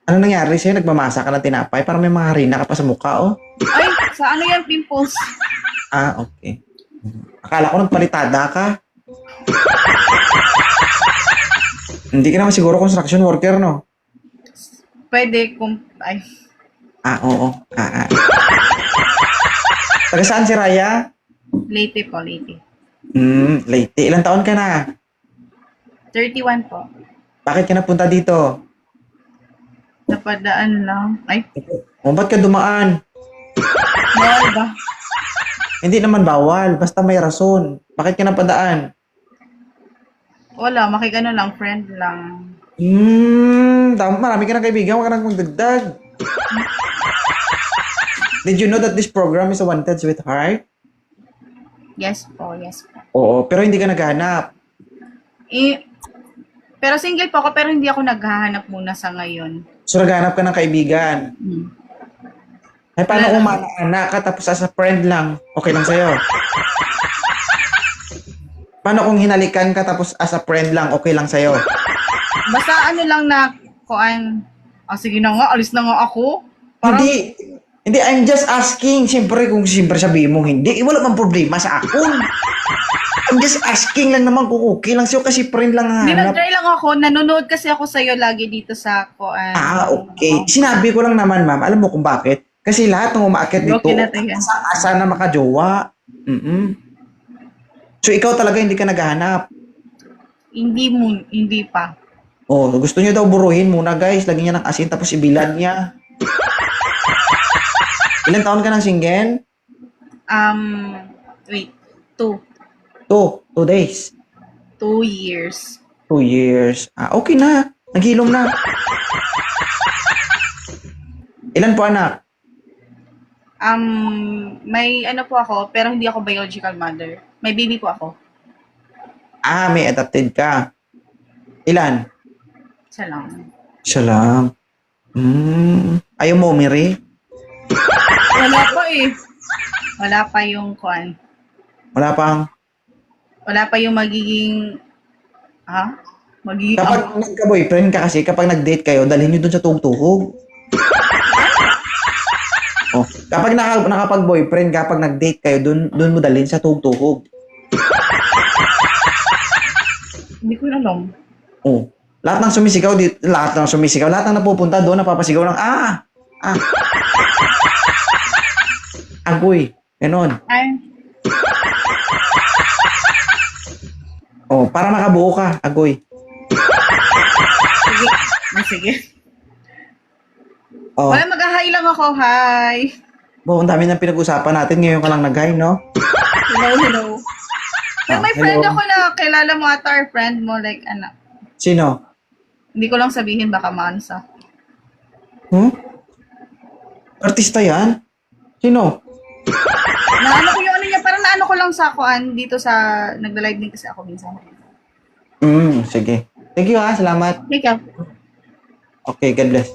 Ano nangyari sa'yo? Nagmamasa ka ng tinapay? Parang may mga harina ka pa sa mukha, oh. Ay, sa ano yan, pimples? Ah, okay. Akala ko nagpalitada ka. Hindi ka naman siguro construction worker, no? Pwede kung... Ay, Ah, oo. Taga saan si Raya? Leyte po, Leyte. Late. Ilang taon ka na? 31 po. Bakit ka napunta dito? Napadaan lang. Ay, O, ba't ka dumaan? bawal ba? Hindi naman bawal. Basta may rason. Bakit ka napadaan? Wala, makikano lang, friend lang. Marami ka ng kaibigan. Huwag ka nang magdagdag. Did you know that this program is a wanted sweetheart? Yes po, yes po. Oo, pero hindi ka naghahanap. Pero single po ako, pero hindi ako naghahanap muna sa ngayon. So, naghahanap ka ng kaibigan. Ay, paano kung mana-anak ka tapos as a friend lang? Okay lang sa'yo. Paano kung hinalikan ka tapos as a friend lang? Okay lang sa'yo. Basta ano lang na, kuan, sige na nga, alis na nga ako. Parang, Hindi, I'm just asking. Siyempre, kung sabihin mo hindi, wala mang problema sa akin. I'm just asking lang naman kung okay lang sa'yo kasi friend lang hindi hanap. nag-try lang ako, nanonood kasi ako sa'yo lagi dito sa kuan. Okay. Sinabi ko lang naman, ma'am. Alam mo kung bakit? Kasi lahat ng umaakyat dito, Okay na tayo. asa na makajowa. So, ikaw talaga hindi ka naghahanap. Hindi pa. Oh, gusto niya daw buruhin muna, guys. Lagyan niya ng asin tapos ibilad niya. Ilang taon ka ng single? Wait, 2 2 days. 2 years. 2 years. Okay na. Naghilom na. Ilan po anak? May ano po ako, pero hindi ako biological mother. May baby po ako. May adopted ka. Ilan? Isa lang. Siya lang. Ayaw mo, Mary? Wala pa eh. Wala pa yung kuan. Wala Wala pa yung magiging... Magiging... Kapag nagka-boyfriend ka kasi, kapag nag-date kayo, dalhin nyo dun sa tugtuhog. Kapag nakapag-boyfriend, kapag nag-date kayo, dun mo dalhin sa tugtuhog. Hindi ko alam. Lahat ng sumisigaw, lahat ng napupunta doon, napapasigaw ng, agoy. Ganon. Ay, Para makabuo ka, agoy. sige. Sige. Wala, mag-hi lang ako. Hi. Ang dami ng pinag-usapan natin. Ngayon ka lang nag-hi, no? Hello. Pero may friend ako na kilala mo ata or friend mo, like, anak. Sino? Hindi ko lang sabihin, baka maansa. Artista yan? Sino? Naano ko yung ano niya, parang naano ko lang sa kuan dito sa, nagla-live din kasi ako minsan. Sige. Thank you, salamat. Ikaw. Okay, God bless.